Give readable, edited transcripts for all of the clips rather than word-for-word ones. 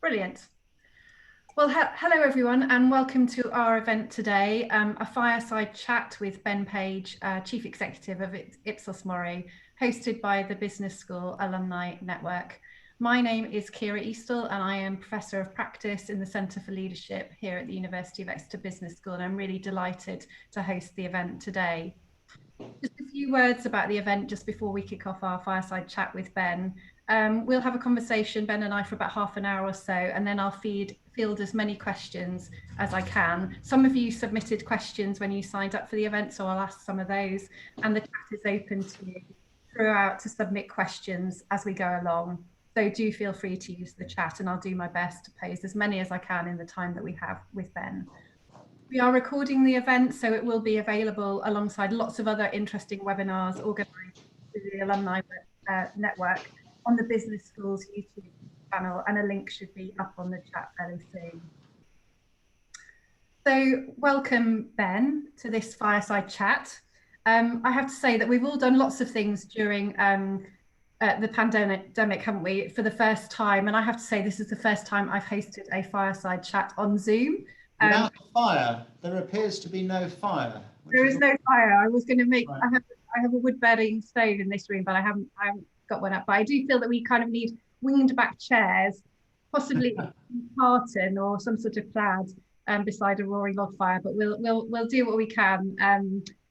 Brilliant. Well, hello everyone, and welcome to our event today, a fireside chat with Ben Page, Chief Executive of Ipsos MORI, hosted by the Business School Alumni Network. My name is Ciara Eastell, and I am Professor of Practice in the Centre for Leadership here at the University of Exeter Business School, and I'm really delighted to host the event today. Just a few words about the event just before we kick off our fireside chat with Ben. We'll have a conversation, Ben and I, for about half an hour or so, and then I'll field as many questions as I can. Some of you submitted questions when you signed up for the event, so I'll ask some of those, and the chat is open to you throughout to submit questions as we go along. So do feel free to use the chat, and I'll do my best to pose as many as I can in the time that we have with Ben. We are recording the event, so it will be available alongside lots of other interesting webinars organised through the Alumni Network on the Business School's YouTube channel, and a link should be up on the chat fairly soon. So welcome, Ben, to this fireside chat. I have to say that we've all done lots of things during the pandemic, haven't we, for the first time, and I have to say this is the first time I've hosted a fireside chat on Zoom. Without fire, there appears to be no fire. There is no fire. I was going to make. Right. I have a wood burning stove in this room, but I haven't got one up. But I do feel that we kind of need winged back chairs, possibly tartan or some sort of plaid, beside a roaring log fire. But we'll do what we can.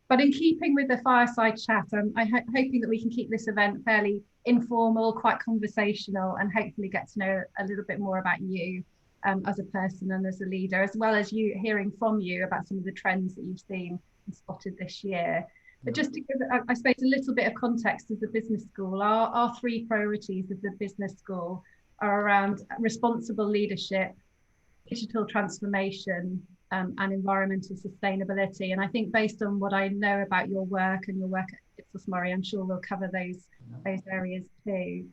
But in keeping with the fireside chat, I'm hoping that we can keep this event fairly informal, quite conversational, and hopefully get to know a little bit more about you. As a person and as a leader, as well as you hearing from you about some of the trends that you've seen and spotted this year. But just to give, I suppose, a little bit of context of the business school, our three priorities of the business school are around responsible leadership, digital transformation, and environmental sustainability. And I think based on what I know about your work and your work at Ipsos MORI, I'm sure we'll cover those areas too.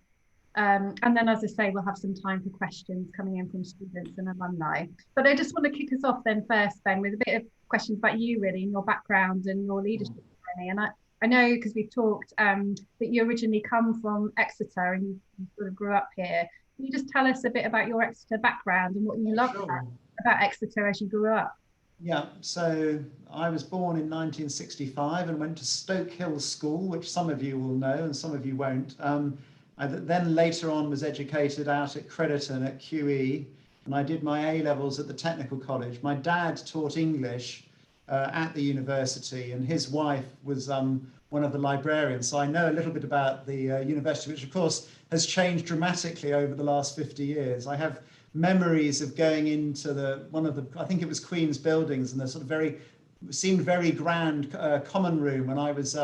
And then, as I say, we'll have some time for questions coming in from students and alumni. But I just want to kick us off then first, Ben, with a bit of questions about you, really, and your background and your leadership journey. And I know, because we've talked, that you originally come from Exeter and you sort of grew up here. Can you just tell us a bit about your Exeter background and what you loved about Exeter as you grew up? Yeah, so I was born in 1965 and went to Stoke Hill School, which some of you will know and some of you won't. I then later on was educated out at Crediton at QE, and I did my A-levels at the Technical College. My dad taught English at the university, and his wife was one of the librarians. So I know a little bit about the university, which of course has changed dramatically over the last 50 years. I have memories of going into one of the, I think it was Queen's buildings, and the sort of seemed very grand common room when I was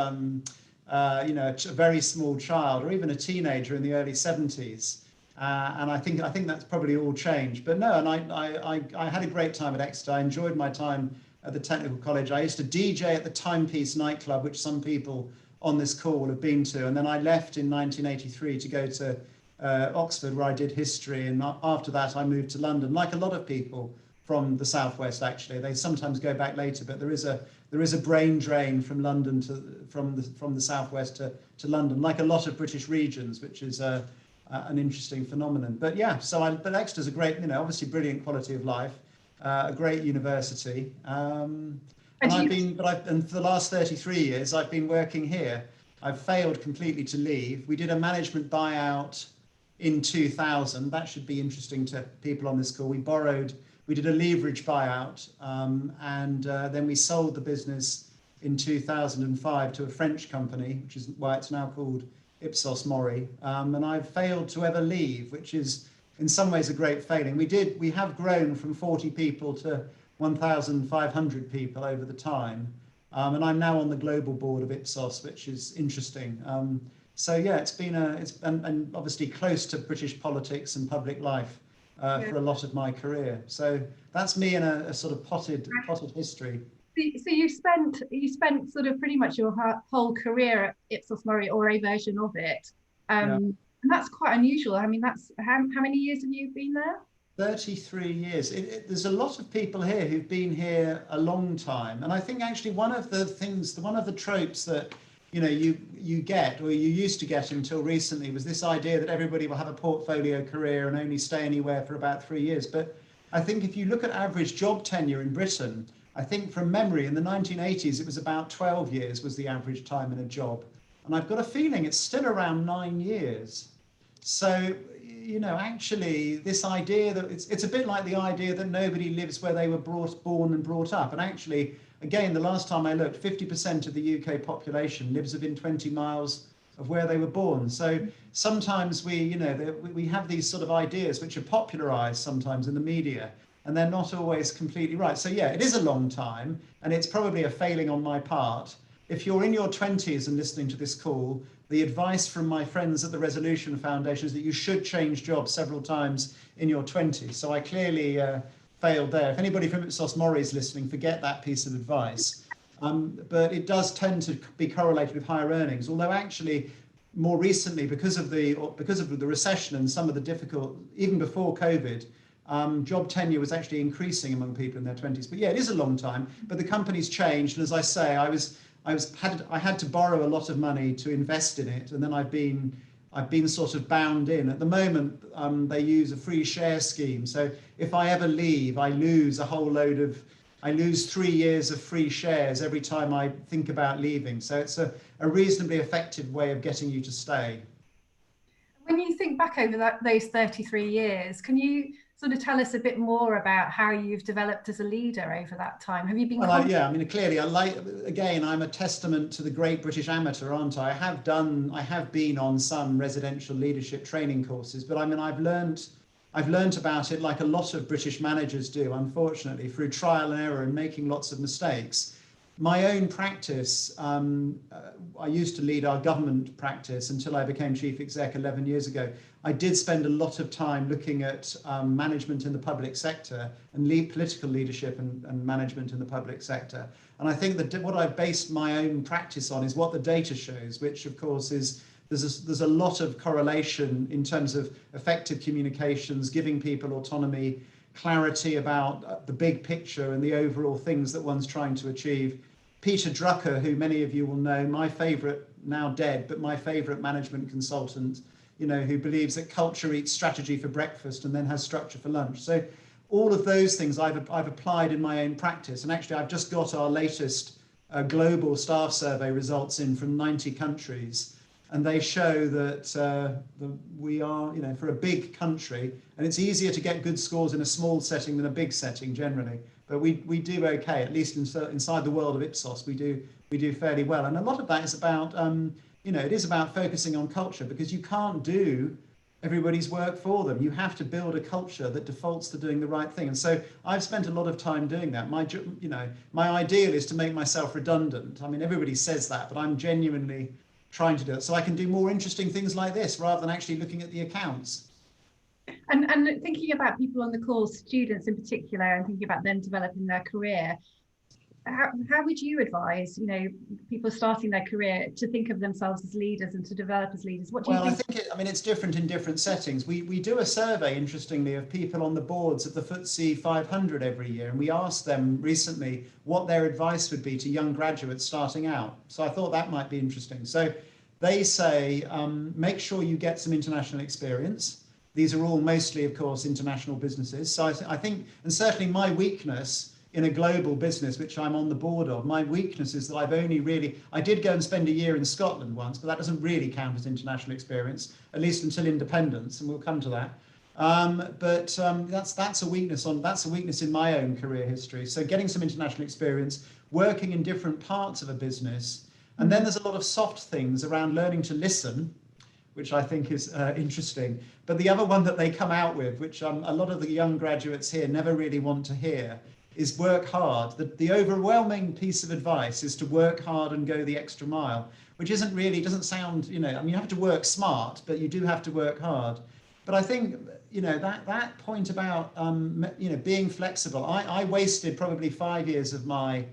a very small child or even a teenager in the early 70s. And I think that's probably all changed. But no, and I had a great time at Exeter. I enjoyed my time at the Technical College. I used to DJ at the Timepiece nightclub, which some people on this call will have been to. And then I left in 1983 to go to Oxford, where I did history. And after that, I moved to London, like a lot of people from the Southwest, actually. They sometimes go back later, but there is a brain drain from London from the Southwest to London, like a lot of British regions, which is an interesting phenomenon. But yeah, but Exeter's a great, obviously brilliant quality of life, a great university. And for the last 33 years, I've been working here. I've failed completely to leave. We did a management buyout in 2000. That should be interesting to people on this call. We did a leverage buyout, and then we sold the business in 2005 to a French company, which is why it's now called Ipsos MORI. And I've failed to ever leave, which is in some ways a great failing. We have grown from 40 people to 1,500 people over the time. And I'm now on the global board of Ipsos, which is interesting. So yeah, it's been and obviously close to British politics and public life. For a lot of my career. So that's me in a sort of potted history. So you spent sort of pretty much your whole career at Ipsos MORI, or a version of it. And that's quite unusual. I mean, that's how many years have you been there? 33 years. There's a lot of people here who've been here a long time. And I think actually one of the tropes that you get, or you used to get until recently, was this idea that everybody will have a portfolio career and only stay anywhere for about 3 years. But I think if you look at average job tenure in Britain, I think from memory in the 1980s, it was about 12 years was the average time in a job. And I've got a feeling it's still around 9 years. So, actually this idea that it's a bit like the idea that nobody lives where they were born and brought up. And actually, again, the last time I looked, 50% of the UK population lives within 20 miles of where they were born. So sometimes we have these sort of ideas which are popularized sometimes in the media, and they're not always completely right. So yeah, it is a long time, and it's probably a failing on my part. If you're in your 20s and listening to this call, the advice from my friends at the Resolution Foundation is that you should change jobs several times in your 20s. So I clearly failed there. If anybody from Ipsos MORI is listening, forget that piece of advice. But it does tend to be correlated with higher earnings, although actually more recently, because of the recession and some of the difficult, even before COVID, job tenure was actually increasing among people in their 20s. But yeah, it is a long time, but the company's changed. And as I say, I had to borrow a lot of money to invest in it, and then I've been sort of bound in. At the moment, they use a free share scheme. So if I ever leave, I lose 3 years of free shares every time I think about leaving. So it's a reasonably effective way of getting you to stay. When you think back over those 33 years, can you sort of tell us a bit more about how you've developed as a leader over that time? Have you been? Yeah, I mean, clearly, again, I'm a testament to the great British amateur, aren't I? I have been on some residential leadership training courses, but I mean, I've learned about it like a lot of British managers do, unfortunately, through trial and error and making lots of mistakes. My own practice, I used to lead our government practice until I became chief exec 11 years ago. I did spend a lot of time looking at management in the public sector and political leadership and management in the public sector. And I think that what I've based my own practice on is what the data shows, which of course is there's a lot of correlation in terms of effective communications, giving people autonomy, clarity about the big picture and the overall things that one's trying to achieve. Peter Drucker, who many of you will know, my favorite, now dead, but my favorite management consultant, who believes that culture eats strategy for breakfast and then has structure for lunch. So all of those things I've applied in my own practice. And actually, I've just got our latest global staff survey results in from 90 countries. And they show that we are, for a big country, and it's easier to get good scores in a small setting than a big setting generally. But we do okay, at least inside the world of Ipsos, we do fairly well. And a lot of that is about, it is about focusing on culture, because you can't do everybody's work for them. You have to build a culture that defaults to doing the right thing. And so I've spent a lot of time doing that. My ideal is to make myself redundant. I mean, everybody says that, but I'm genuinely trying to do it so I can do more interesting things like this rather than actually looking at the accounts. And thinking about people on the call, students in particular, and thinking about them developing their career, how would you advise, people starting their career to think of themselves as leaders and to develop as leaders? What do you think? I think it's different in different settings. We do a survey, interestingly, of people on the boards of the FTSE 500 every year, and we asked them recently what their advice would be to young graduates starting out. So I thought that might be interesting. So they say, make sure you get some international experience. These are all mostly, of course, international businesses. So I think, and certainly my weakness in a global business, which I'm on the board of, my weakness is that I did go and spend a year in Scotland once, but that doesn't really count as international experience, at least until independence, and we'll come to that. That's a weakness in my own career history. So getting some international experience, working in different parts of a business, and then there's a lot of soft things around learning to listen, which I think is interesting. But the other one that they come out with, which a lot of the young graduates here never really want to hear, is work hard. The overwhelming piece of advice is to work hard and go the extra mile, which doesn't sound, you have to work smart, but you do have to work hard. But I think, that point about, being flexible, I wasted probably 5 years of my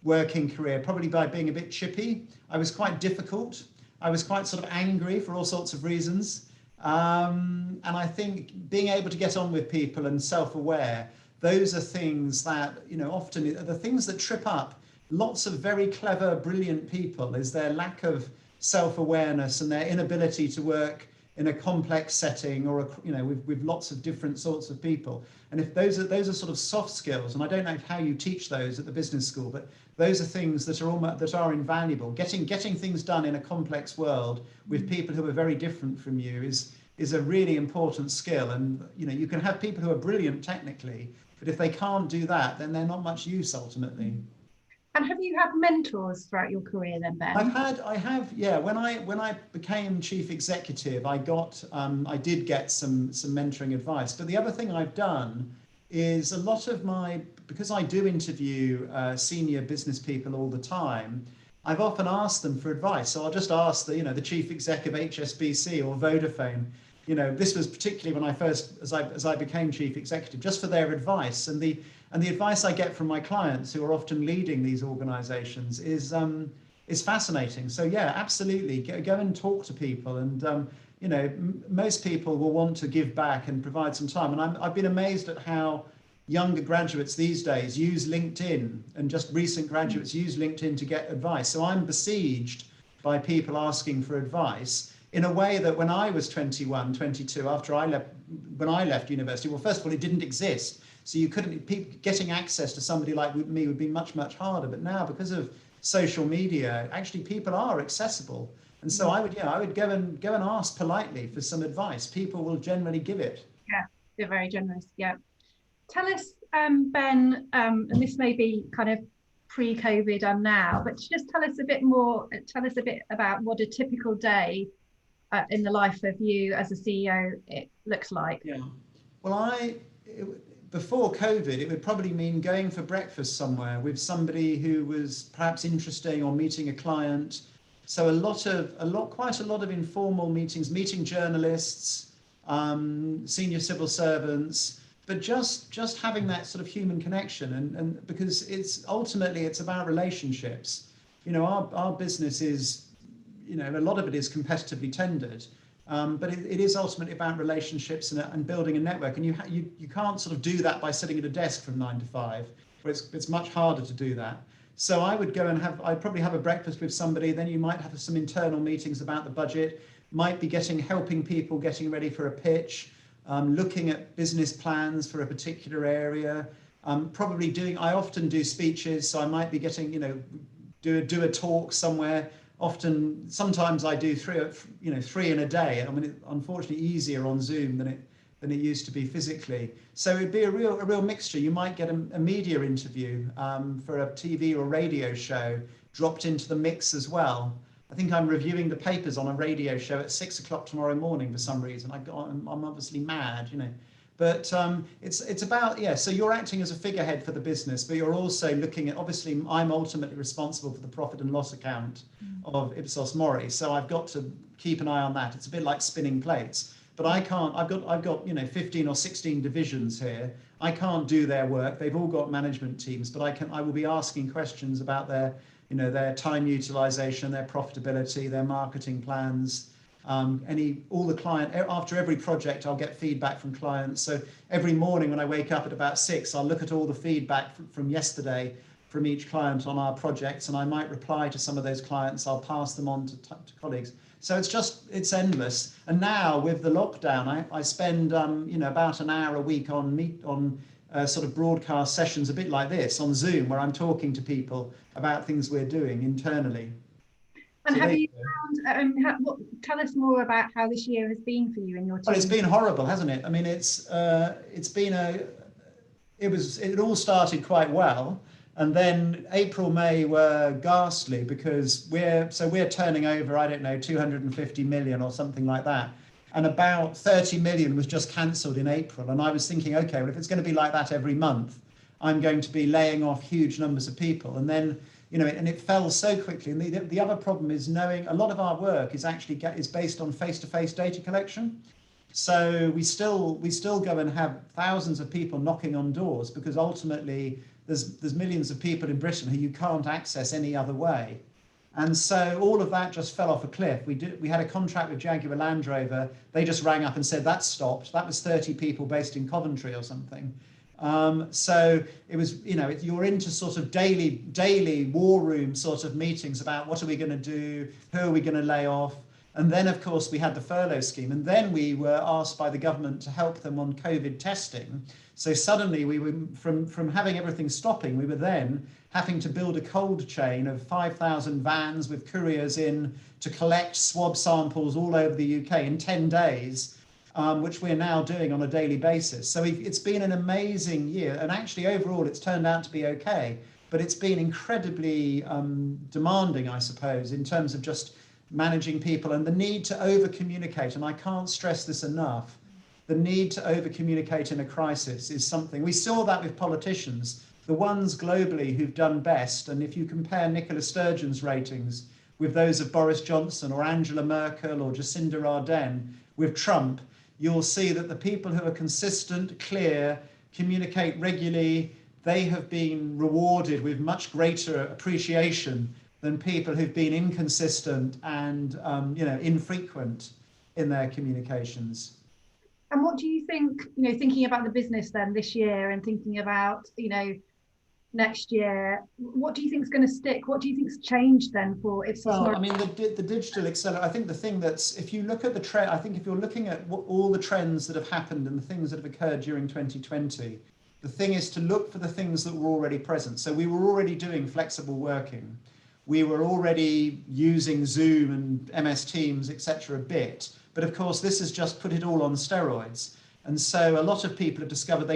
working career, probably by being a bit chippy. I was quite difficult. I was quite sort of angry for all sorts of reasons. And I think being able to get on with people and self-aware, those are things that, often are the things that trip up lots of very clever, brilliant people is their lack of self-awareness and their inability to work in a complex setting or with lots of different sorts of people. And if those are sort of soft skills, and I don't know how you teach those at the business school, but those are things that are invaluable. Getting things done in a complex world with people who are very different from you is a really important skill. And you can have people who are brilliant technically, but if they can't do that, then they're not much use ultimately. And have you had mentors throughout your career then, Ben? I have, yeah. When I became chief executive, I did get some mentoring advice. But the other thing I've done is a lot of because I do interview senior business people all the time, I've often asked them for advice. So I'll just ask the chief exec of HSBC or Vodafone. This was particularly when as I became chief executive, just for their advice. And the advice I get from my clients who are often leading these organizations is fascinating. So yeah, absolutely, go and talk to people. And most people will want to give back and provide some time. And I've been amazed at how younger graduates these days use LinkedIn, and just recent graduates use LinkedIn to get advice. So I'm besieged by people asking for advice in a way that when I was 21, 22, when I left university, well, first of all, it didn't exist. So you couldn't, getting access to somebody like me would be much, much harder. But now, because of social media, actually people are accessible. And so I would go and ask politely for some advice. People will generally give it. Yeah, they're very generous. Yeah. Tell us, Ben, and this may be kind of pre-COVID and now, but just tell us a bit about what a typical day in the life of you as a CEO it looks like. Yeah. Well, before COVID, it would probably mean going for breakfast somewhere with somebody who was perhaps interesting, or meeting a client. So quite a lot of informal meetings, meeting journalists, senior civil servants, but just having that sort of human connection, and because it's about relationships. Our business is, a lot of it is competitively tendered. But it is ultimately about relationships and building a network. And you can't sort of do that by sitting at a desk from 9 to 5, where it's much harder to do that. So I would go and I'd probably have a breakfast with somebody. Then you might have some internal meetings about the budget, might be helping people getting ready for a pitch, looking at business plans for a particular area, I often do speeches. So I might be do a talk somewhere. Sometimes I do three in a day. I mean, it's unfortunately easier on Zoom than it used to be physically. So it'd be a real mixture. You might get a media interview for a TV or radio show dropped into the mix as well. I think I'm reviewing the papers on a radio show at 6 o'clock tomorrow morning for some reason. I'm obviously mad, But it's about, so you're acting as a figurehead for the business, but you're also looking at, obviously, I'm ultimately responsible for the profit and loss account of Ipsos MORI. So I've got to keep an eye on that. It's a bit like spinning plates, but I've got 15 or 16 divisions here. I can't do their work. They've all got management teams, but I will be asking questions about their time utilization, their profitability, their marketing plans. All the client, after every project, I'll get feedback from clients. So every morning when I wake up at about 6, I'll look at all the feedback from yesterday from each client on our projects, and I might reply to some of those clients. I'll pass them on to colleagues. So it's endless. And now with the lockdown, I spend about an hour a week on sort of broadcast sessions, a bit like this on Zoom, where I'm talking to people about things we're doing internally. And so have you found, tell us more about how this year has been for you in your team? Well, it's been horrible, hasn't it? I mean, it all started quite well. And then April, May were ghastly because we're turning over, I don't know, 250 million or something like that. And about 30 million was just cancelled in April. And I was thinking, okay, well, if it's going to be like that every month, I'm going to be laying off huge numbers of people. And then, and it fell so quickly. And the other problem is knowing a lot of our work is based on face-to-face data collection. So we still go and have thousands of people knocking on doors because ultimately there's millions of people in Britain who you can't access any other way. And so all of that just fell off a cliff. We had a contract with Jaguar Land Rover. They just rang up and said that stopped. That was 30 people based in Coventry or something. So it was, you're into sort of daily war room sort of meetings about what are we going to do, who are we going to lay off. And then, of course, we had the furlough scheme. And then we were asked by the government to help them on COVID testing. So suddenly we were, from having everything stopping, we were then having to build a cold chain of 5,000 vans with couriers in to collect swab samples all over the UK in 10 days, which we're now doing on a daily basis. So it's been an amazing year. And actually, overall, it's turned out to be okay. But it's been incredibly demanding, I suppose, in terms of just managing people and the need to over-communicate. And I can't stress this enough. The need to over-communicate in a crisis is something. We saw that with politicians, the ones globally who've done best. And if you compare Nicola Sturgeon's ratings with those of Boris Johnson or Angela Merkel or Jacinda Ardern with Trump, you'll see that the people who are consistent, clear, communicate regularly, they have been rewarded with much greater appreciation than people who've been inconsistent and infrequent in their communications. And what do you think, thinking about the business then this year and thinking about, next year, what do you think is going to stick? What do you think's changed then for Ipsos MORI? Well, I mean, the digital accelerator, I think the thing that's, if you look at the trend, I think if you're looking at all the trends that have happened and the things that have occurred during 2020, the thing is to look for the things that were already present. So we were already doing flexible working. We were already using Zoom and MS Teams, etc. a bit. But of course, this has just put it all on steroids. And so a lot of people have discovered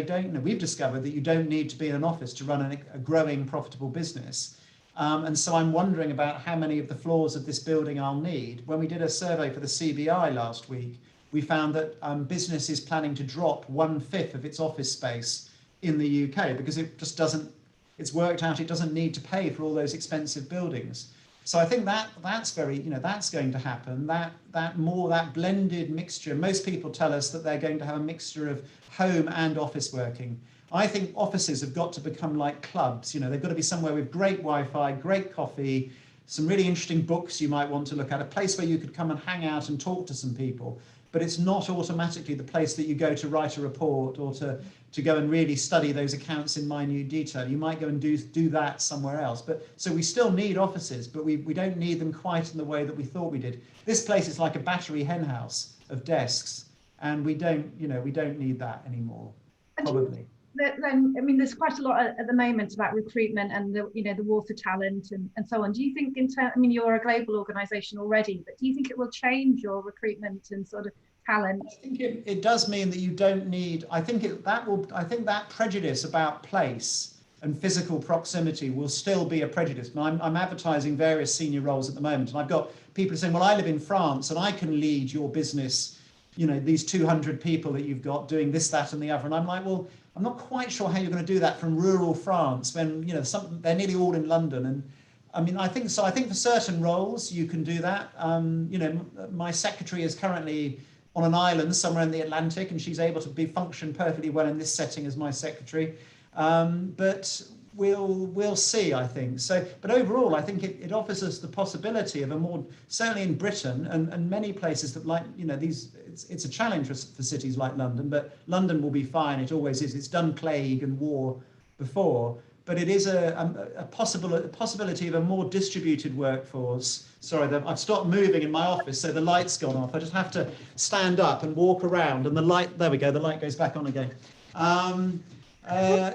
we've discovered that you don't need to be in an office to run a growing, profitable business. And so I'm wondering about how many of the floors of this building I'll need. When we did a survey for the CBI last week, we found that business is planning to drop 1/5 of its office space in the UK because it just doesn't, it's worked out it doesn't need to pay for all those expensive buildings. So I think that's very, that's going to happen. That blended mixture. Most people tell us that they're going to have a mixture of home and office working. I think offices have got to become like clubs. They've got to be somewhere with great Wi-Fi, great coffee, some really interesting books you might want to look at, a place where you could come and hang out and talk to some people. But it's not automatically the place that you go to write a report or to go and really study those accounts in minute detail. You might go and do that somewhere else. But so we still need offices, but we don't need them quite in the way that we thought we did. This place is like a battery henhouse of desks, and we don't need that anymore, probably. Then, there's quite a lot at the moment about recruitment and the war for talent and so on. Do you think you're a global organisation already, but do you think it will change your recruitment and sort of talent? I think it does mean that you don't need. I think that prejudice about place and physical proximity will still be a prejudice. I'm advertising various senior roles at the moment, and I've got people saying, "Well, I live in France and I can lead your business. These 200 people that you've got doing this, that, and the other." And I'm like, well, I'm not quite sure how you're going to do that from rural France when they're nearly all in London. And I think for certain roles you can do that. My secretary is currently on an island somewhere in the Atlantic, and she's able to function perfectly well in this setting as my secretary. But we'll see, I think. So, but overall, I think it offers us the possibility of a more, certainly in Britain and many places that it's a challenge for cities like London, but London will be fine. It always is. It's done plague and war before, but it is a possibility of a more distributed workforce. Sorry, I've stopped moving in my office, so the light's gone off. I just have to stand up and walk around, and the light, there we go, the light goes back on again.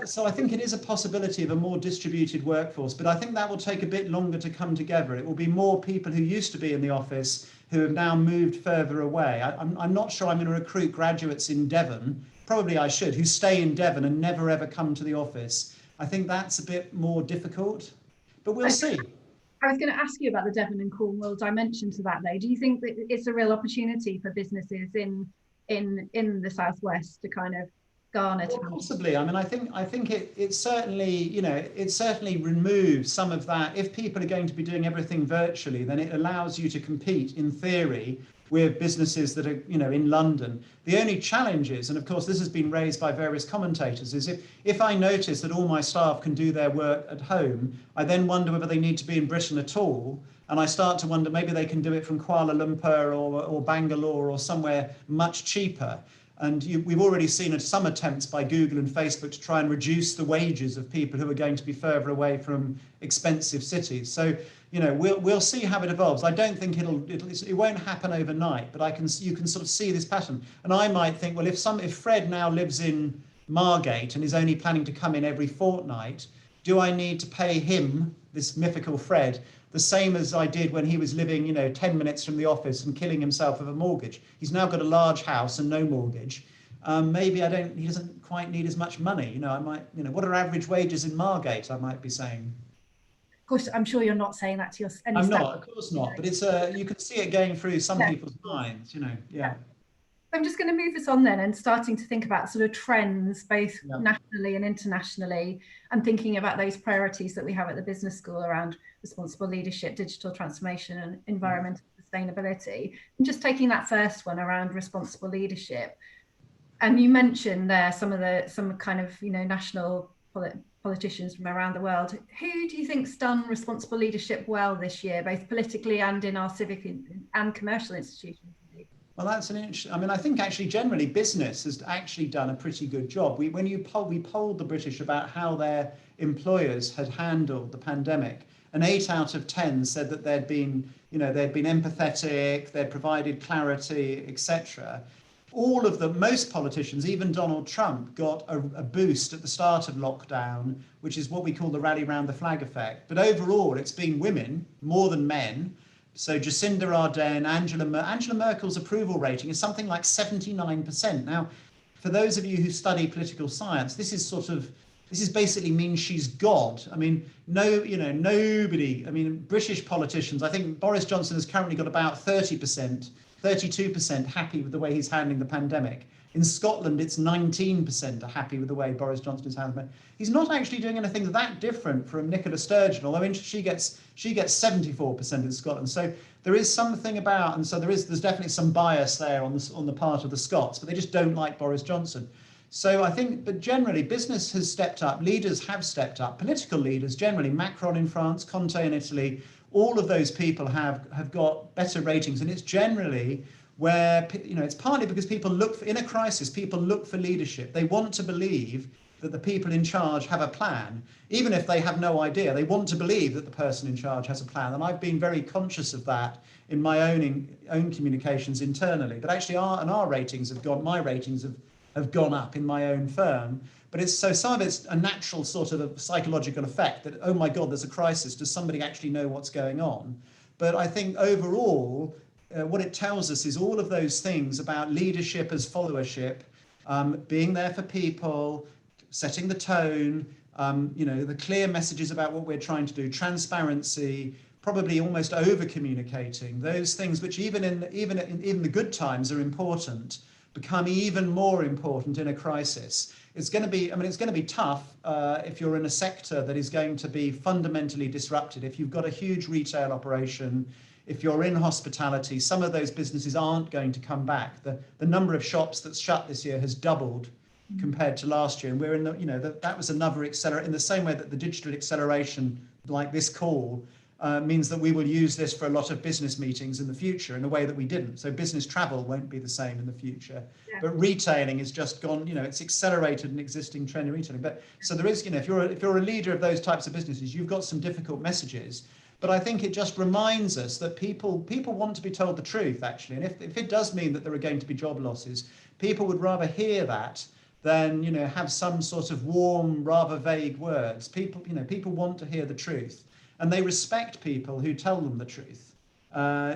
So I think it is a possibility of a more distributed workforce, but I think that will take a bit longer to come together. It will be more people who used to be in the office who have now moved further away. I'm not sure I'm going to recruit graduates in Devon, probably I should, who stay in Devon and never ever come to the office. I think that's a bit more difficult, but we'll see. I was going to ask you about the Devon and Cornwall dimension to that though. Do you think that it's a real opportunity for businesses in the Southwest to kind of garner talent? Possibly. I think it certainly, it certainly removes some of that. If people are going to be doing everything virtually, then it allows you to compete in theory with businesses that are, in London. The only challenge is, and of course this has been raised by various commentators, is if I notice that all my staff can do their work at home, I then wonder whether they need to be in Britain at all. And I start to wonder maybe they can do it from Kuala Lumpur or Bangalore or somewhere much cheaper. And we've already seen some attempts by Google and Facebook to try and reduce the wages of people who are going to be further away from expensive cities. So, you know, we'll see how it evolves. I don't think it won't happen overnight, but you can sort of see this pattern. And I might think, well, if Fred now lives in Margate and is only planning to come in every fortnight, do I need to pay him, this mythical Fred, the same as I did when he was living, you know, 10 minutes from the office and killing himself with a mortgage? He's now got a large house and no mortgage. Maybe he doesn't quite need as much money. You know, I might, you know, what are average wages in Margate? I might be saying. Of course, I'm sure you're not saying that to your. I'm not, of course not. But it's you can see it going through some people's minds. You know, yeah. I'm just going to move us on then and starting to think about sort of trends, both nationally and internationally, and thinking about those priorities that we have at the business school around responsible leadership, digital transformation and environmental sustainability. And just taking that first one around responsible leadership. And you mentioned there some kind of, you know, national politicians from around the world. Who do you think's done responsible leadership well this year, both politically and in our civic and commercial institutions? Well, that's an interesting. I mean, I think actually generally business has actually done a pretty good job. We polled the British about how their employers had handled the pandemic, and 8 out of 10 said that they'd been empathetic, they'd provided clarity, etc. Most politicians, even Donald Trump, got a boost at the start of lockdown, which is what we call the rally round the flag effect. But overall, it's been women more than men. So Jacinda Ardern, Angela Merkel's approval rating is something like 79%. Now, for those of you who study political science, this basically means she's God. I mean, nobody. I mean, British politicians. I think Boris Johnson has currently got about 30%, 32% happy with the way he's handling the pandemic. In Scotland, it's 19% are happy with the way Boris Johnson is handling it. He's not actually doing anything that different from Nicola Sturgeon, although she gets 74% in Scotland. So there is something about, and so there's definitely some bias there on the part of the Scots, but they just don't like Boris Johnson. So I think, but generally, business has stepped up, leaders have stepped up, political leaders generally, Macron in France, Conte in Italy, all of those people have got better ratings, and it's generally where, you know, it's partly because people in a crisis, people look for leadership. They want to believe that the people in charge have a plan, even if they have no idea. They want to believe that the person in charge has a plan, and I've been very conscious of that in my own communications internally. But actually, my ratings have gone up in my own firm. But some of it's a natural sort of a psychological effect that, oh my God, there's a crisis. Does somebody actually know what's going on? But I think overall, what it tells us is all of those things about leadership as followership, being there for people, setting the tone, the clear messages about what we're trying to do, transparency, probably almost over communicating, those things which even in the good times are important, become even more important in a crisis. It's going to be tough if you're in a sector that is going to be fundamentally disrupted. If you've got a huge retail operation, if you're in hospitality, some of those businesses aren't going to come back. The number of shops that's shut this year has doubled compared to last year, and we're in that was another accelerate in the same way that the digital acceleration, like this call, means that we will use this for a lot of business meetings in the future in a way that we didn't. So business travel won't be the same in the future. Yeah. But retailing has just gone, it's accelerated an existing trend in retailing. But so there is, if you're a leader of those types of businesses, you've got some difficult messages. But I think it just reminds us that people want to be told the truth, actually. And if it does mean that there are going to be job losses, people would rather hear that than, have some sort of warm, rather vague words. People want to hear the truth, and they respect people who tell them the truth.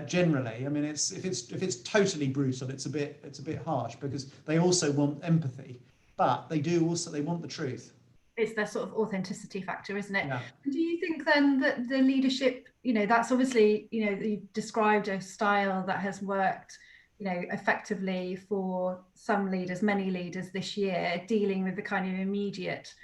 Generally, I mean, if it's totally brutal, it's a bit harsh, because they also want empathy, but they want the truth. It's their sort of authenticity factor, isn't it? Yeah. Do you think then that the leadership, that's obviously, you've described a style that has worked, effectively for some leaders, many leaders this year, dealing with the kind of immediate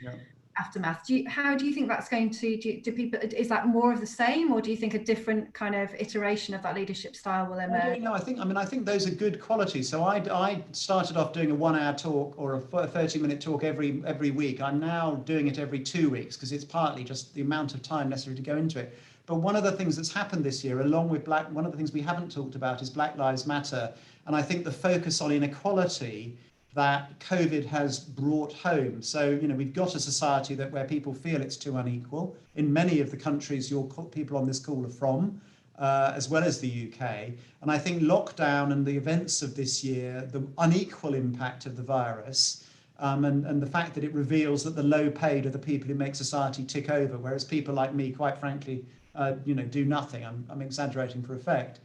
aftermath. How do you think that's going to, do people, is that more of the same, or do you think a different kind of iteration of that leadership style will emerge? I think those are good qualities. So I started off doing a 1-hour talk or a 30-minute talk every week. I'm now doing it every 2 weeks, because it's partly just the amount of time necessary to go into it. But one of the things that's happened this year, along with one of the things we haven't talked about is Black Lives Matter. And I think the focus on inequality that COVID has brought home. So, you know, we've got a society where people feel it's too unequal. In many of the countries people on this call are from, as well as the UK. And I think lockdown and the events of this year, the unequal impact of the virus, and the fact that it reveals that the low paid are the people who make society tick over, whereas people like me, quite frankly, you know, do nothing. I'm exaggerating for effect.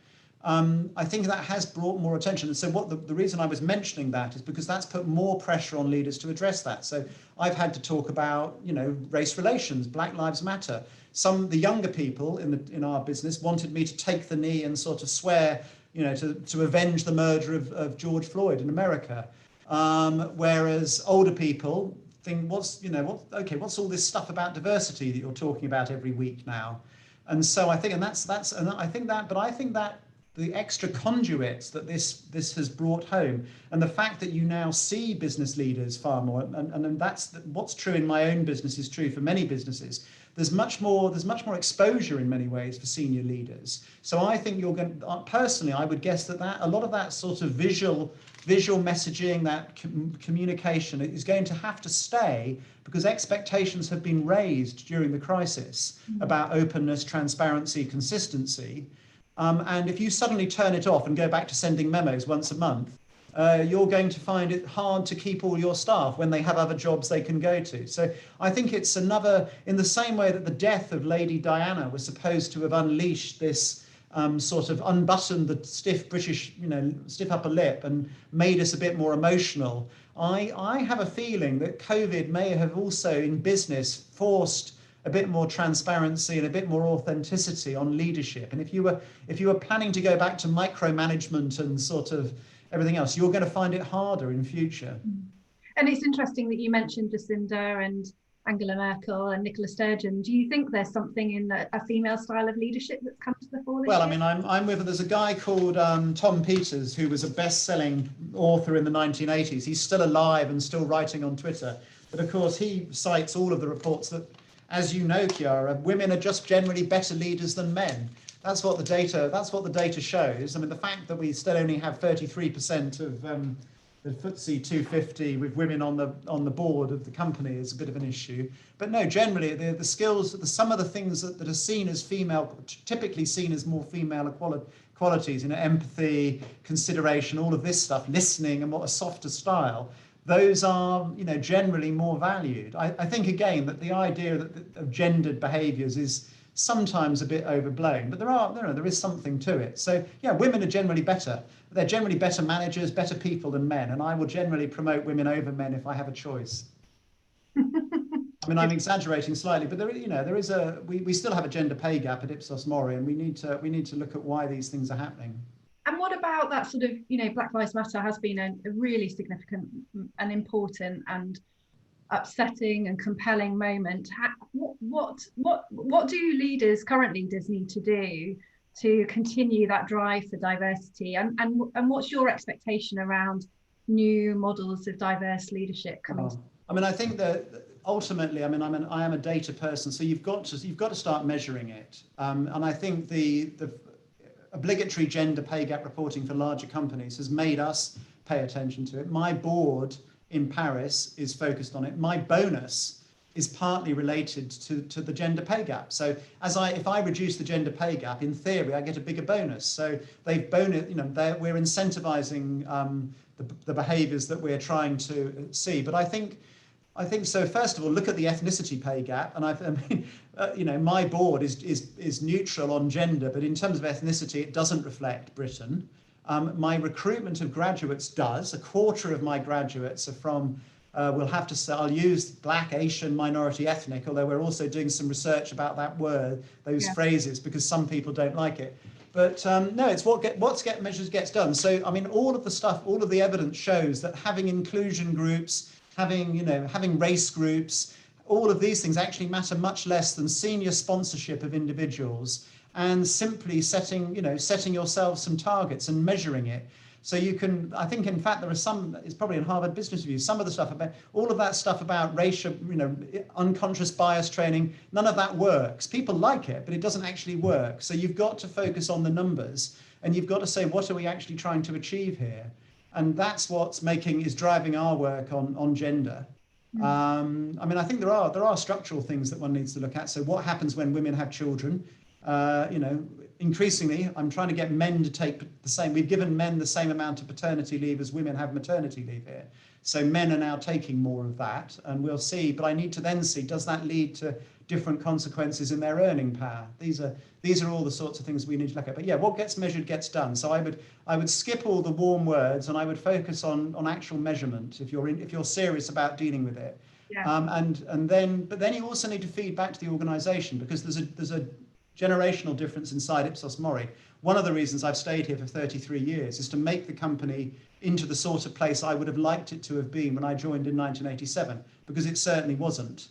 I think that has brought more attention. And so the reason I was mentioning that is because that's put more pressure on leaders to address that. So I've had to talk about, you know, race relations, Black Lives Matter. The younger people in our business wanted me to take the knee and sort of swear, you know, to avenge the murder of George Floyd in America. Whereas older people think, what's all this stuff about diversity that you're talking about every week now? And so I think, I think that the extra conduits that this has brought home, and the fact that you now see business leaders far more, and that's what's true in my own business is true for many businesses. There's much more exposure in many ways for senior leaders. So I think personally, I would guess that a lot of that sort of visual messaging, that communication is going to have to stay, because expectations have been raised during the crisis about openness, transparency, consistency. And if you suddenly turn it off and go back to sending memos once a month, you're going to find it hard to keep all your staff when they have other jobs they can go to. So I think it's another, in the same way that the death of Lady Diana was supposed to have unleashed this sort of unbuttoned the stiff British, you know, stiff upper lip and made us a bit more emotional. I have a feeling that COVID may have also in business forced a bit more transparency and a bit more authenticity on leadership. And if you were planning to go back to micromanagement and sort of everything else, you're going to find it harder in future. And it's interesting that you mentioned Jacinda and Angela Merkel and Nicola Sturgeon. Do you think there's something in a female style of leadership that's come to the fore this year? Well, I mean, I'm with, there's a guy called Tom Peters, who was a best-selling author in the 1980s. He's still alive and still writing on Twitter. But of course, he cites all of the reports that, as you know, Ciara, women are just generally better leaders than men. That's what the data shows. I mean, the fact that we still only have 33% of the FTSE 250 with women on the board of the company is a bit of an issue. But no, generally the skills, some of the things that are seen as female, typically seen as more female qualities, you know, empathy, consideration, all of this stuff, listening, and what a softer style, those are, you know, generally more valued. I think again that the idea of gendered behaviours is sometimes a bit overblown, but there is something to it. So yeah, women are generally better. They're generally better managers, better people than men, and I will generally promote women over men if I have a choice. I mean, I'm exaggerating slightly, but we still have a gender pay gap at Ipsos MORI, and we need to look at why these things are happening. And what about that sort of, you know, Black Lives Matter has been a really significant and important and upsetting and compelling moment. What do current leaders need to do to continue that drive for diversity? And what's your expectation around new models of diverse leadership coming? I mean, I think that ultimately, I mean, I am a data person, so you've got to start measuring it. And I think the obligatory gender pay gap reporting for larger companies has made us pay attention to it. My board in Paris is focused on it. My bonus is partly related to the gender pay gap. So if I reduce the gender pay gap, in theory, I get a bigger bonus. So we're incentivizing the behaviors that we're trying to see. But I think so. First of all, look at the ethnicity pay gap, and my board is neutral on gender, but in terms of ethnicity, it doesn't reflect Britain. My recruitment of graduates does. A quarter of my graduates are from, I'll use Black, Asian, minority, ethnic, although we're also doing some research about that word, those phrases, because some people don't like it. But no, it's what measures gets done. So, I mean, all of the evidence shows that having inclusion groups, having race groups, all of these things actually matter much less than senior sponsorship of individuals and simply setting yourself some targets and measuring it. So you can, I think, in fact, there are some, it's probably in Harvard Business Review, some of the stuff about, all of that stuff about racial, unconscious bias training, none of that works. People like it, but it doesn't actually work. So you've got to focus on the numbers and you've got to say, what are we actually trying to achieve here? And that's what's is driving our work on gender. I mean, I think there are structural things that one needs to look at. So what happens when women have children? You know, increasingly, I'm trying to get men to take the same. We've given men the same amount of paternity leave as women have maternity leave here. So men are now taking more of that, and we'll see. But I need to then see, does that lead to different consequences in their earning power? These are all the sorts of things we need to look at. But yeah, what gets measured gets done. So I would skip all the warm words, and I would focus on actual measurement if you're serious about dealing with it. Yeah. But then you also need to feed back to the organisation, because there's a generational difference inside Ipsos MORI. One of the reasons I've stayed here for 33 years is to make the company into the sort of place I would have liked it to have been when I joined in 1987, because it certainly wasn't.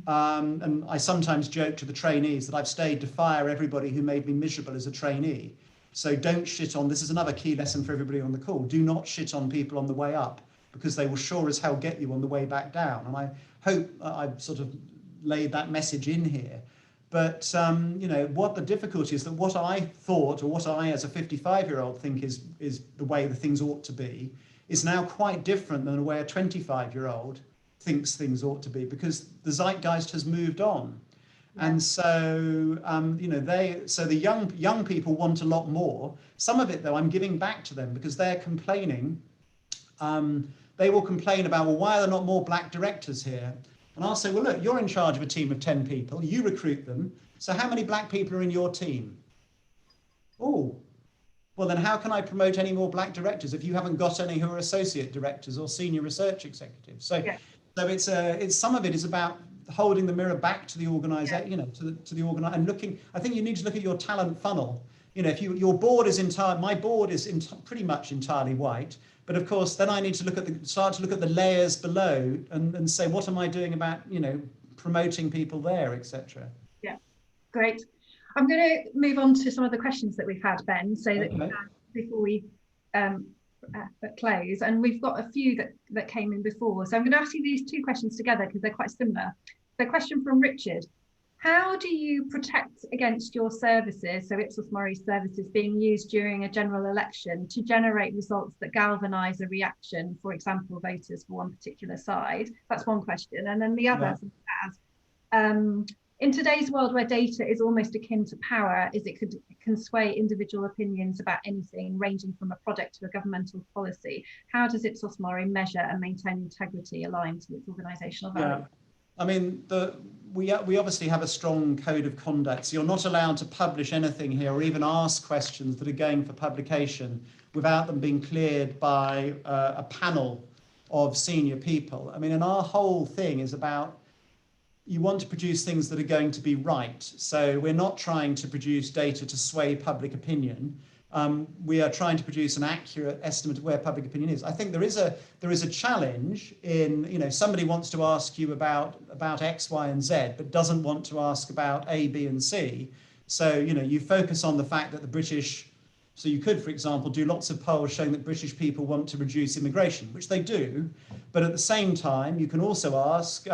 And I sometimes joke to the trainees that I've stayed to fire everybody who made me miserable as a trainee. So don't shit on, this is another key lesson for everybody on the call, do not shit on people on the way up, because they will sure as hell get you on the way back down. And I hope I've sort of laid that message in here. But you know, what the difficulty is, that what I thought, or what I as a 55-year-old think is the way the things ought to be, is now quite different than the way a 25-year-old thinks things ought to be, because the zeitgeist has moved on. And so you know, the young people want a lot more. Some of it, though, I'm giving back to them, because they're complaining. They will complain about, well, why are there not more black directors here? And I'll say, well, look, you're in charge of a team of 10 people, you recruit them, so how many black people are in your team? Oh, well, then how can I promote any more black directors if you haven't got any who are associate directors or senior research executives? So, so it's some of it is about holding the mirror back to the organisation, you know, to the and looking. I think you need to look at your talent funnel. You know, if your board is my board is pretty much entirely white. But of course, then I need to start to look at the layers below and say, what am I doing about, you know, promoting people there, etc. Yeah, great. I'm going to move on to some of the questions that we've had, Ben, so that before we close, and we've got a few that came in before. So I'm going to ask you these two questions together because they're quite similar. The question from Richard: how do you protect against your services, so Ipsos MORI services, being used during a general election to generate results that galvanise a reaction, for example, voters for one particular side? That's one question. And then the other in today's world where data is almost akin to power, it can sway individual opinions about anything, ranging from a product to a governmental policy. How does Ipsos MORI measure and maintain integrity aligned to its organisational values? I mean, we obviously have a strong code of conduct, so you're not allowed to publish anything here or even ask questions that are going for publication without them being cleared by a panel of senior people. I mean, and our whole thing is about, you want to produce things that are going to be right. So we're not trying to produce data to sway public opinion. We are trying to produce an accurate estimate of where public opinion is. I think there is a challenge in, you know, somebody wants to ask you about X, Y, and Z, but doesn't want to ask about A, B, and C. So, you know, you focus on the fact that the British, so you could, for example, do lots of polls showing that British people want to reduce immigration, which they do. But at the same time, you can also ask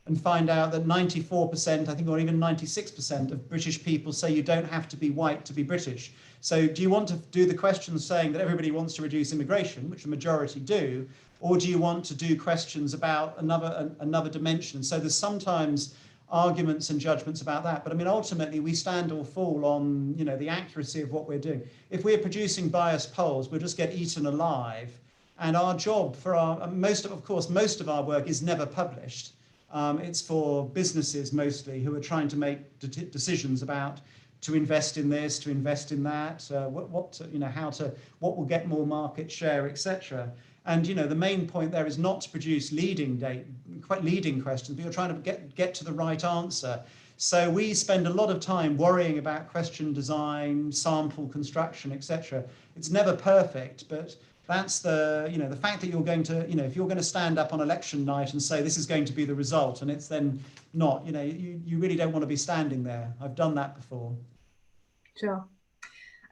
and find out that 94%, I think, or even 96% of British people say you don't have to be white to be British. So do you want to do the questions saying that everybody wants to reduce immigration, which the majority do, or do you want to do questions about another dimension? So there's sometimes arguments and judgments about that. But I mean, ultimately, we stand or fall on, you know, the accuracy of what we're doing. If we're producing biased polls, we'll just get eaten alive. And our job for most of our work is never published. It's for businesses mostly who are trying to make decisions about to invest in this, to invest in that, what will get more market share, etc. And you know, the main point there is not to produce leading questions, but you're trying to get to the right answer. So we spend a lot of time worrying about question design, sample construction, etc. It's never perfect, but that's the fact that you're going to, if you're going to stand up on election night and say this is going to be the result and it's then not, you really don't want to be standing there. I've done that before. Sure.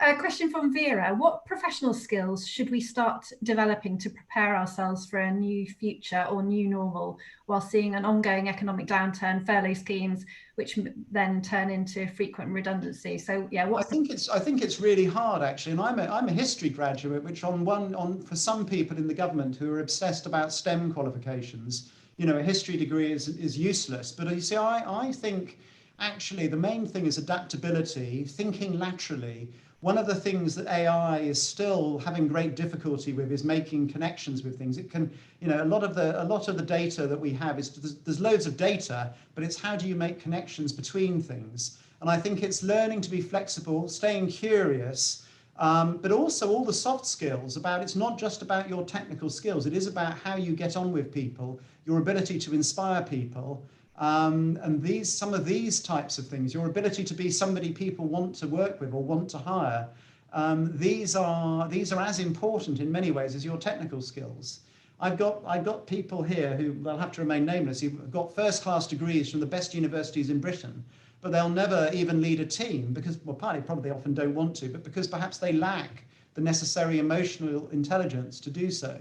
A question from Vera. What professional skills should we start developing to prepare ourselves for a new future or new normal while seeing an ongoing economic downturn, furlough schemes, which then turn into frequent redundancy? So yeah, I think it's really hard actually, and I'm a history graduate, which for some people in the government who are obsessed about STEM qualifications, you know, a history degree is useless. But you see, I think actually the main thing is adaptability, thinking laterally. One of the things that AI is still having great difficulty with is making connections with things. It can, you know, a lot of the data that we have is there's loads of data, but it's how do you make connections between things? And I think it's learning to be flexible, staying curious, but also all the soft skills about, it's not just about your technical skills. It is about how you get on with people, your ability to inspire people. And some of these types of things, your ability to be somebody people want to work with or want to hire, these are as important in many ways as your technical skills. I've got people here who, they'll have to remain nameless, who've got first-class degrees from the best universities in Britain, but they'll never even lead a team because, well, partly probably they often don't want to, but because perhaps they lack the necessary emotional intelligence to do so.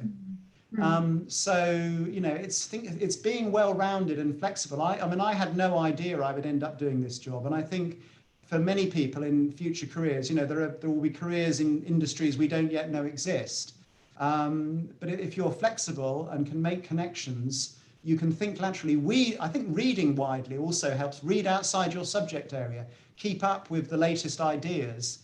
So, you know, it's being well-rounded and flexible. I mean, I had no idea I would end up doing this job. And I think for many people in future careers, you know, there will be careers in industries we don't yet know exist. But if you're flexible and can make connections, you can think laterally. I think reading widely also helps. Read outside your subject area. Keep up with the latest ideas.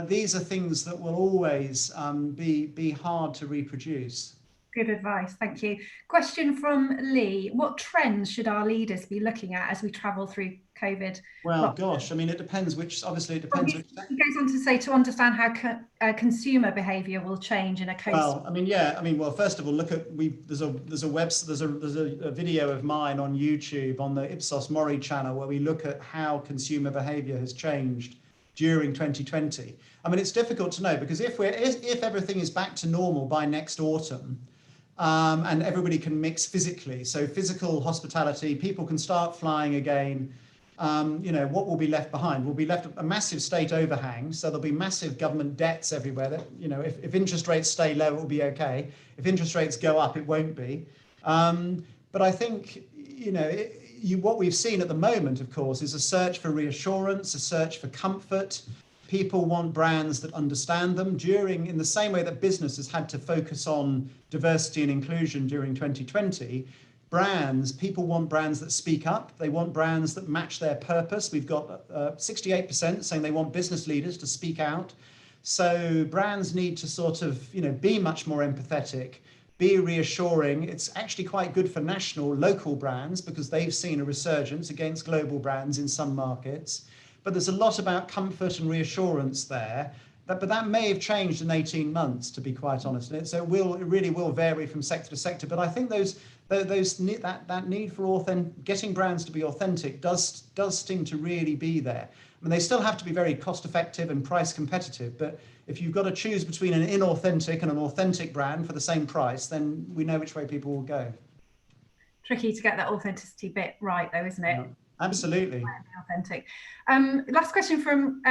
These are things that will always be hard to reproduce. Good advice, thank you. Question from Lee. What trends should our leaders be looking at as we travel through COVID? Well, gosh, I mean, it depends obviously it depends. He goes on to say to understand how consumer behaviour will change in a post. Well, I mean, yeah, I mean, well, first of all, look at, there's a video of mine on YouTube on the Ipsos MORI channel where we look at how consumer behaviour has changed during 2020. I mean, it's difficult to know because if everything is back to normal by next autumn, and everybody can mix physically, so physical hospitality, people can start flying again. You know, what will be left behind? Will be left a massive state overhang, so there'll be massive government debts everywhere that, you know, if interest rates stay low, it will be okay. If interest rates go up, it won't be. But I think, you know, what we've seen at the moment, of course, is a search for reassurance, a search for comfort. People want brands that understand them in the same way that business has had to focus on diversity and inclusion during 2020. People want brands that speak up. They want brands that match their purpose. We've got 68% saying they want business leaders to speak out. So brands need to sort of, you know, be much more empathetic, be reassuring. It's actually quite good for local brands because they've seen a resurgence against global brands in some markets. But there's a lot about comfort and reassurance there. But that may have changed in 18 months, to be quite honest. So it really will vary from sector to sector. But I think that need for getting brands to be authentic does seem to really be there. I mean, they still have to be very cost effective and price competitive. But if you've got to choose between an inauthentic and an authentic brand for the same price, then we know which way people will go. Tricky to get that authenticity bit right, though, isn't it? Yeah, absolutely. Authentic. Last question from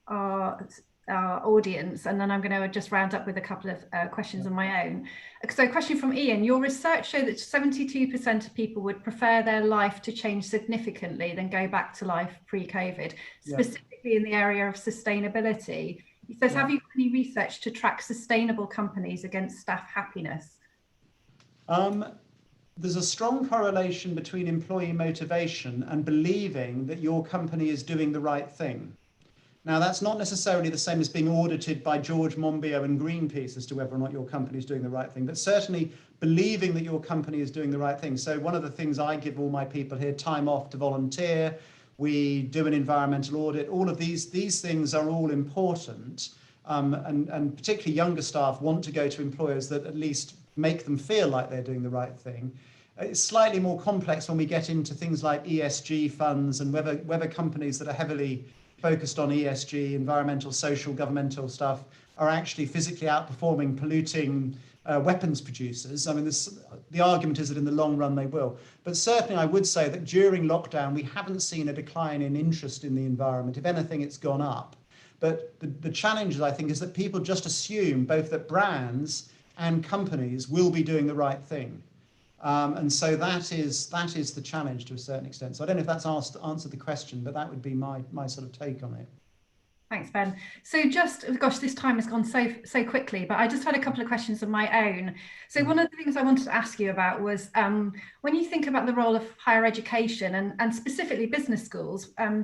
our audience, and then I'm going to just round up with a couple of questions of my own. So, a question from Ian. Your research showed that 72% of people would prefer their life to change significantly than go back to life pre-COVID, specifically in the area of sustainability. He says, have you got any research to track sustainable companies against staff happiness? There's a strong correlation between employee motivation and believing that your company is doing the right thing. Now, that's not necessarily the same as being audited by George Monbiot and Greenpeace as to whether or not your company is doing the right thing, but certainly believing that your company is doing the right thing. So one of the things I give all my people here, time off to volunteer, we do an environmental audit, all of these things are all important. And particularly younger staff want to go to employers that at least make them feel like they're doing the right thing. It's slightly more complex when we get into things like ESG funds and whether companies that are heavily focused on ESG, environmental, social, governmental stuff, are actually physically outperforming polluting weapons producers. I mean, the argument is that in the long run they will. But certainly I would say that during lockdown, we haven't seen a decline in interest in the environment. If anything, it's gone up. But the challenge, I think, is that people just assume both that brands and companies will be doing the right thing. And so that is the challenge to a certain extent. So I don't know if that's answered the question, but that would be my sort of take on it. Thanks, Ben. So just, gosh, this time has gone so quickly, but I just had a couple of questions of my own. So one of the things I wanted to ask you about was when you think about the role of higher education and specifically business schools, how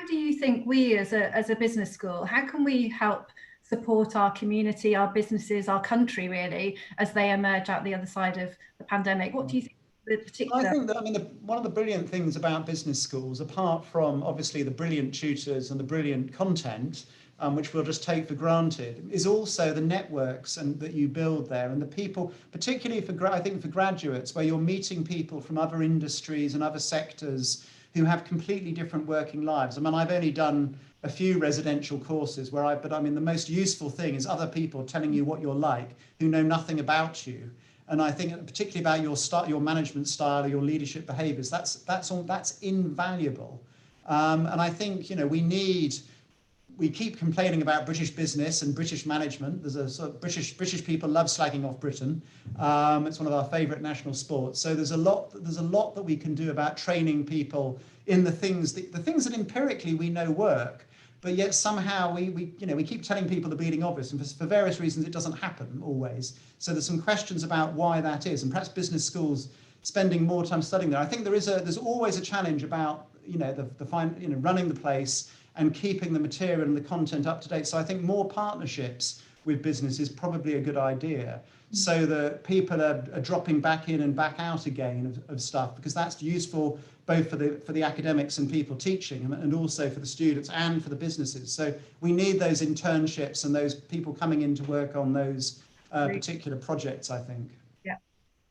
do you think we as a business school, how can we help support our community, our businesses, our country really, as they emerge out the other side of the pandemic? What do you think? I think that, I mean, one of the brilliant things about business schools, apart from obviously the brilliant tutors and the brilliant content, which we'll just take for granted, is also the networks that you build there, and the people, particularly I think for graduates, where you're meeting people from other industries and other sectors who have completely different working lives. I mean, I've only done a few residential courses but I mean, the most useful thing is other people telling you what you're like who know nothing about you. And I think particularly about your management style or your leadership behaviours, that's invaluable. And I think, you know, we keep complaining about British business and British management. There's a sort of British people love slagging off Britain. It's one of our favourite national sports. So there's a lot that we can do about training people in the things that empirically we know work. But yet somehow we keep telling people the bleeding obvious, and for various reasons it doesn't happen always. So there's some questions about why that is, and perhaps business schools spending more time studying there. I think there's always a challenge about running the place and keeping the material and the content up to date. So I think more partnerships with business is probably a good idea, so that people are dropping back in and back out again of stuff, because that's useful both for the academics and people teaching, and also for the students and for the businesses. So we need those internships and those people coming in to work on those particular projects, I think. Yeah.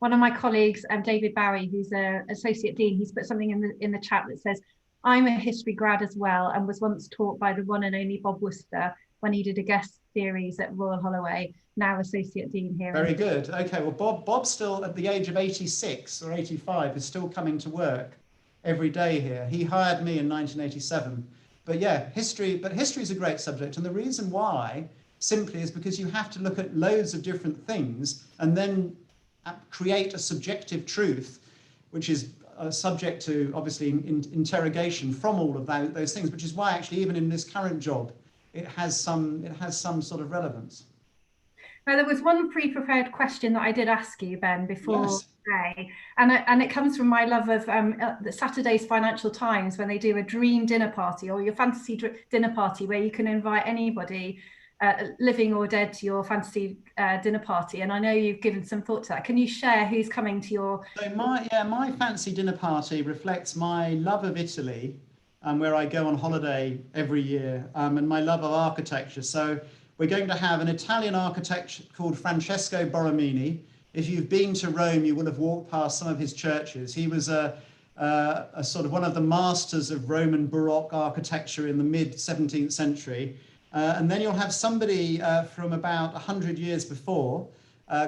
One of my colleagues, David Barry, who's an associate dean, he's put something in the chat that says, I'm a history grad as well, and was once taught by the one and only Bob Worcester when he did a guest series at Royal Holloway, now associate dean here. Very good. Okay, well, Bob still at the age of 86 or 85 is still coming to work every day here. He hired me in 1987. But yeah, history is a great subject. And the reason why simply is because you have to look at loads of different things and then create a subjective truth, which is subject to obviously interrogation from all of those things, which is why actually even in this current job, it has some sort of relevance. Now, there was one pre-prepared question that I did ask you, Ben, before today, and it comes from my love of the Saturday's Financial Times, when they do a dream dinner party or your fantasy dinner party, where you can invite anybody, living or dead, to your fantasy dinner party. And I know you've given some thought to that. Can you share who's coming to your? So my fancy dinner party reflects my love of Italy, where I go on holiday every year, and my love of architecture. So we're going to have an Italian architect called Francesco Borromini. If you've been to Rome, you will have walked past some of his churches. He was a sort of one of the masters of Roman Baroque architecture in the mid-17th century. And then you'll have somebody from about 100 years before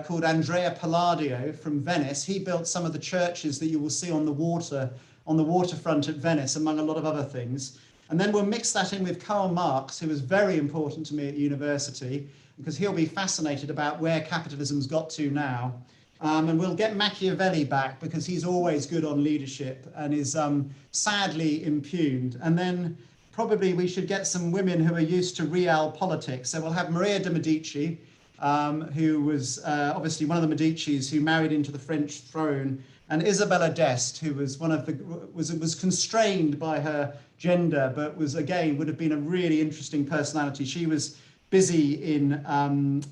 called Andrea Palladio from Venice. He built some of the churches that you will see on the waterfront at Venice, among a lot of other things. And then we'll mix that in with Karl Marx, who was very important to me at university, because he'll be fascinated about where capitalism's got to now. And we'll get Machiavelli back, because he's always good on leadership and is sadly impugned. And then probably we should get some women who are used to real politics. So we'll have Maria de Medici, who was obviously one of the Medicis who married into the French throne, and Isabella d'Este, who was was constrained by her gender, but would have been a really interesting personality. She was busy in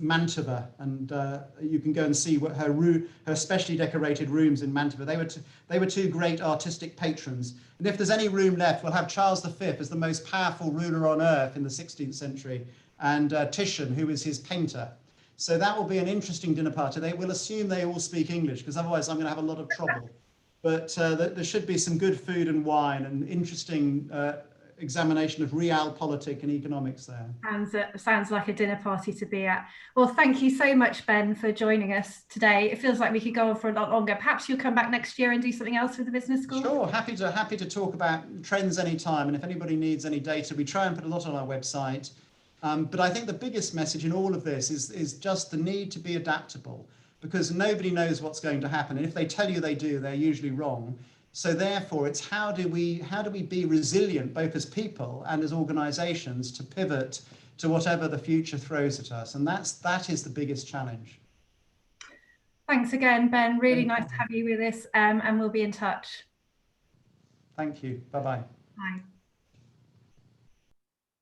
Mantova, and you can go and see what her specially decorated rooms in Mantova. They were two great artistic patrons. And if there's any room left, we'll have Charles V as the most powerful ruler on earth in the 16th century, and Titian, who was his painter. So that will be an interesting dinner party. They will assume they all speak English, because otherwise I'm going to have a lot of trouble. But there should be some good food and wine and interesting examination of realpolitik and economics there. Sounds like a dinner party to be at. Well, thank you so much, Ben, for joining us today. It feels like we could go on for a lot longer. Perhaps you'll come back next year and do something else with the business school? Sure, happy to talk about trends anytime. And if anybody needs any data, we try and put a lot on our website. But I think the biggest message in all of this is just the need to be adaptable, because nobody knows what's going to happen. And if they tell you they do, they're usually wrong. So therefore, it's how do we be resilient, both as people and as organizations, to pivot to whatever the future throws at us. And that is the biggest challenge. Thanks again, Ben. Really nice to have you with us, and we'll be in touch. Thank you. Bye-bye. Bye.